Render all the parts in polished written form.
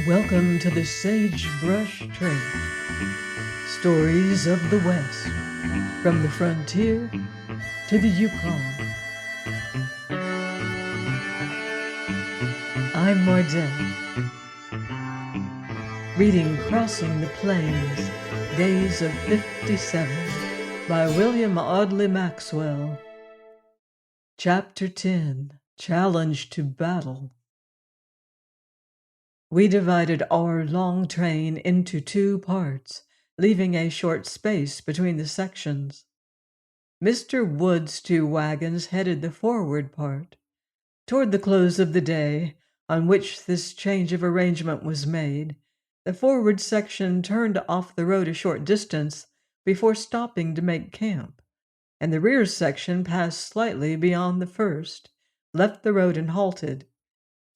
Welcome to the Sagebrush Trail. Stories of the West, from the frontier to the Yukon. I'm Mardell, reading Crossing the Plains, Days of 57, by William Audley Maxwell. Chapter 10, Challenge to Battle. We divided our long train into two parts, leaving a short space between the sections. Mr. Wood's two wagons headed the forward part. Toward the close of the day, on which this change of arrangement was made, the forward section turned off the road a short distance before stopping to make camp, and the rear section passed slightly beyond the first, left the road and halted,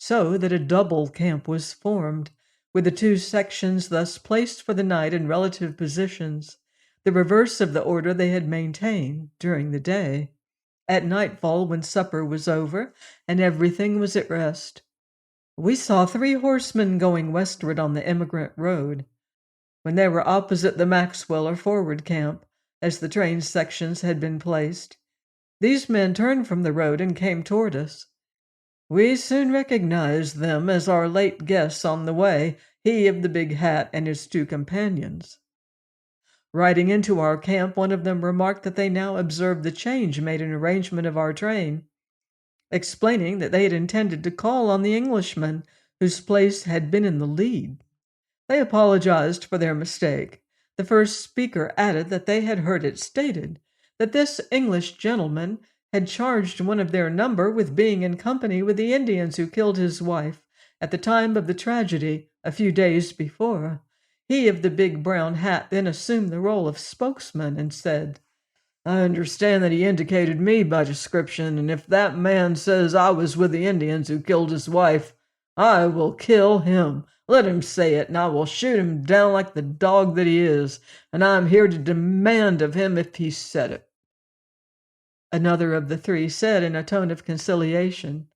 so that a double camp was formed, with the two sections thus placed for the night in relative positions, the reverse of the order they had maintained during the day. At nightfall, when supper was over and everything was at rest, we saw 3 horsemen going westward on the emigrant road. When they were opposite the Maxwell or forward camp, as the train sections had been placed, these men turned from the road and came toward us. We soon recognized them as our late guests on the way, he of the big hat and his 2 companions. Riding into our camp, one of them remarked that they now observed the change made in arrangement of our train, explaining that they had intended to call on the Englishman whose place had been in the lead. They apologized for their mistake. The first speaker added that they had heard it stated that this English gentleman had charged one of their number with being in company with the Indians who killed his wife at the time of the tragedy a few days before. He of the big brown hat then assumed the role of spokesman and said, "I understand that he indicated me by description, and if that man says I was with the Indians who killed his wife, I will kill him. Let him say it, and I will shoot him down like the dog that he is, and I am here to demand of him if he said it." Another of the 3 said in a tone of conciliation,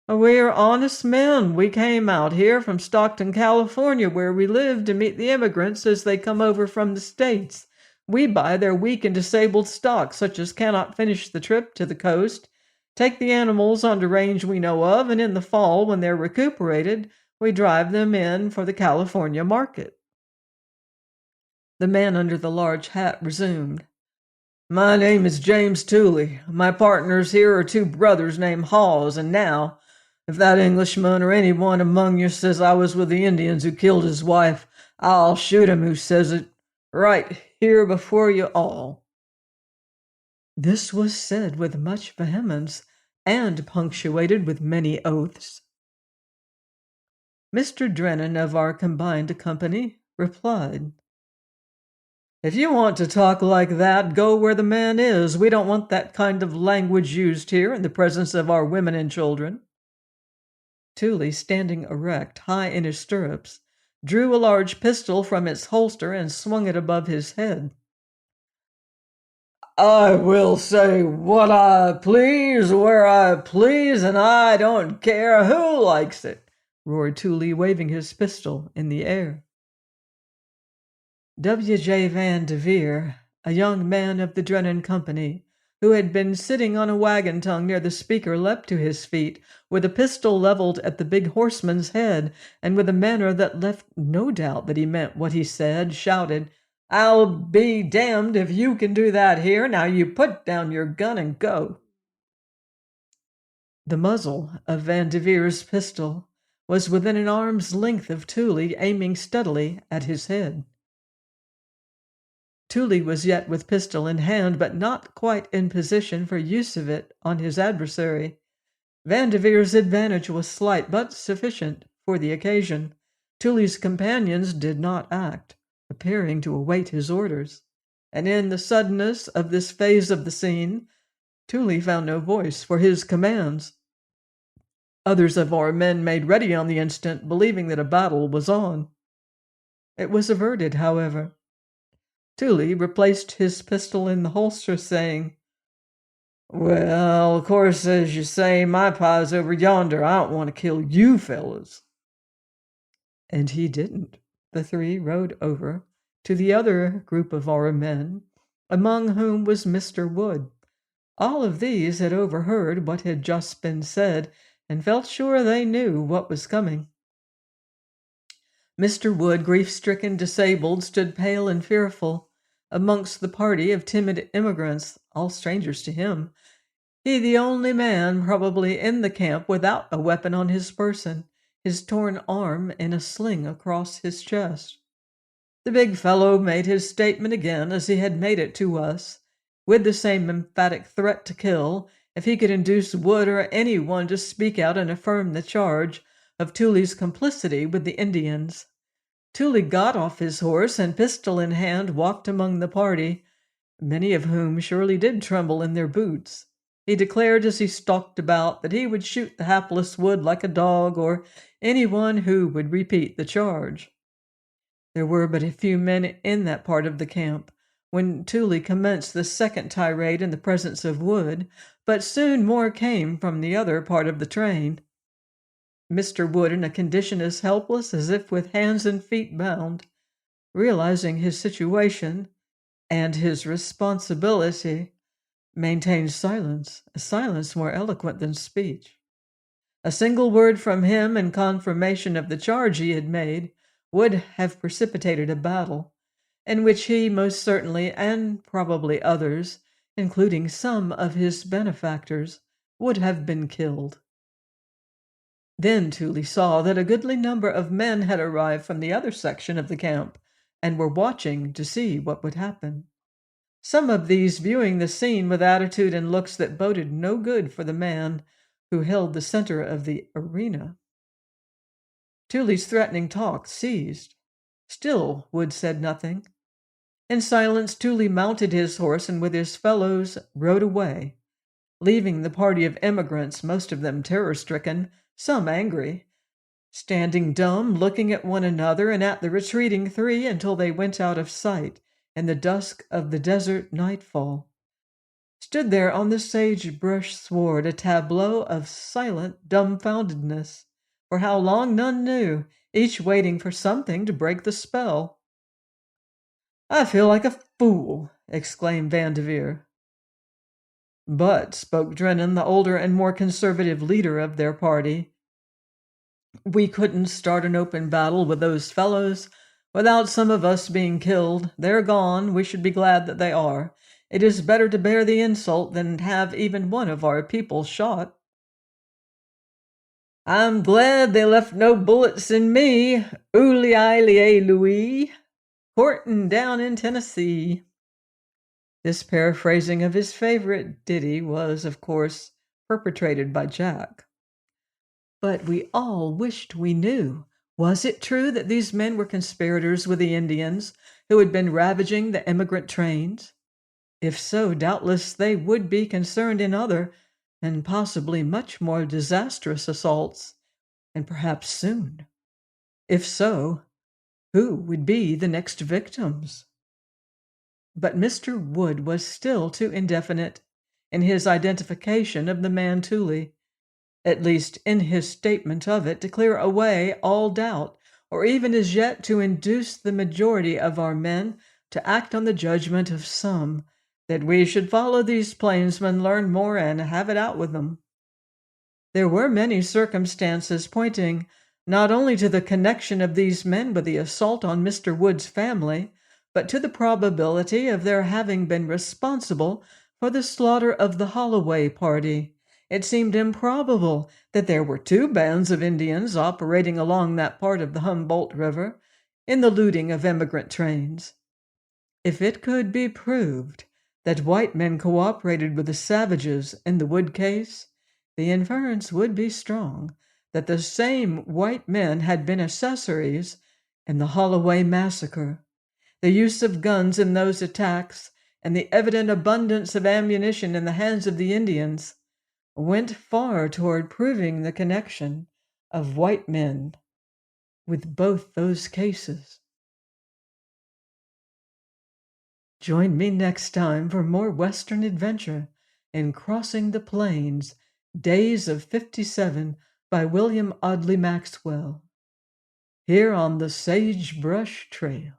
"We are honest men. We came out here from Stockton, California, where we live, to meet the immigrants as they come over from the States. We buy their weak and disabled stock, such as cannot finish the trip to the coast, take the animals on the range we know of, and in the fall, when they're recuperated, we drive them in for the California market." The man under the large hat resumed, "My name is James Tooley. My partners here are 2 brothers named Hawes, and now, if that Englishman or anyone among you says I was with the Indians who killed his wife, I'll shoot him who says it, right here before you all." This was said with much vehemence and punctuated with many oaths. Mr. Drennan of our combined company replied, "If you want to talk like that, go where the man is. We don't want that kind of language used here in the presence of our women and children." Tooley, standing erect, high in his stirrups, drew a large pistol from its holster and swung it above his head. "I will say what I please, where I please, and I don't care who likes it," roared Tooley, waving his pistol in the air. W.J. Van Devere, a young man of the Drennan Company, who had been sitting on a wagon tongue near the speaker, leapt to his feet, with a pistol leveled at the big horseman's head, and with a manner that left no doubt that he meant what he said, shouted, "I'll be damned if you can do that here. Now you put down your gun and go." The muzzle of Van Devere's pistol was within an arm's length of Tooley, aiming steadily at his head. Tooley was yet with pistol in hand, but not quite in position for use of it on his adversary. Van Devere's advantage was slight, but sufficient for the occasion. Tooley's companions did not act, appearing to await his orders, and in the suddenness of this phase of the scene, Tooley found no voice for his commands. Others of our men made ready on the instant, believing that a battle was on. It was averted, however. Tooley replaced his pistol in the holster, saying, "Well, of course, as you say, my pie's over yonder. I don't want to kill you fellas." And he didn't. The three rode over to the other group of our men, among whom was Mr. Wood. All of these had overheard what had just been said and felt sure they knew what was coming. Mr. Wood, grief-stricken, disabled, stood pale and fearful amongst the party of timid immigrants, all strangers to him. He the only man probably in the camp without a weapon on his person, his torn arm in a sling across his chest. The big fellow made his statement again as he had made it to us, with the same emphatic threat to kill if he could induce Wood or anyone to speak out and affirm the charge of Tooley's complicity with the Indians. Tooley got off his horse and, pistol in hand, walked among the party, many of whom surely did tremble in their boots. He declared as he stalked about that he would shoot the hapless Wood like a dog or anyone who would repeat the charge. There were but a few men in that part of the camp when Tooley commenced the second tirade in the presence of Wood, but soon more came from the other part of the train. Mr. Wood, in a condition as helpless as if with hands and feet bound, realizing his situation and his responsibility, maintained silence, a silence more eloquent than speech. A single word from him in confirmation of the charge he had made would have precipitated a battle, in which he most certainly, and probably others, including some of his benefactors, would have been killed. Then Tooley saw that a goodly number of men had arrived from the other section of the camp and were watching to see what would happen. Some of these viewing the scene with attitude and looks that boded no good for the man who held the center of the arena. Tooley's threatening talk ceased. Still Wood said nothing. In silence, Tooley mounted his horse and with his fellows rode away, leaving the party of immigrants, most of them terror-stricken, some angry, standing dumb, looking at one another and at the retreating three until they went out of sight in the dusk of the desert nightfall. Stood there on the sagebrush sward a tableau of silent dumbfoundedness, for how long none knew, each waiting for something to break the spell. "I feel like a fool," exclaimed Vanderveer. "But," spoke Drennan, the older and more conservative leader of their party, "we couldn't start an open battle with those fellows without some of us being killed. They're gone. We should be glad that they are. It is better to bear the insult than have even one of our people shot." "I'm glad they left no bullets in me. Louis, courtin' down in Tennessee." This paraphrasing of his favorite ditty was, of course, perpetrated by Jack. But we all wished we knew. Was it true that these men were conspirators with the Indians who had been ravaging the emigrant trains? If so, doubtless they would be concerned in other, and possibly much more disastrous assaults, and perhaps soon. If so, who would be the next victims? But Mr. Wood was still too indefinite in his identification of the man Tooley, at least in his statement of it, to clear away all doubt, or even as yet to induce the majority of our men to act on the judgment of some, that we should follow these plainsmen, learn more, and have it out with them. There were many circumstances pointing not only to the connection of these men with the assault on Mr. Wood's family, but to the probability of their having been responsible for the slaughter of the Holloway party. It seemed improbable that there were two bands of Indians operating along that part of the Humboldt River in the looting of emigrant trains. If it could be proved that white men cooperated with the savages in the Wood case, the inference would be strong that the same white men had been accessories in the Holloway massacre. The use of guns in those attacks and the evident abundance of ammunition in the hands of the Indians went far toward proving the connection of white men with both those cases. Join me next time for more Western adventure in Crossing the Plains, Days of '57 by William Audley Maxwell. here on the Sagebrush Trail.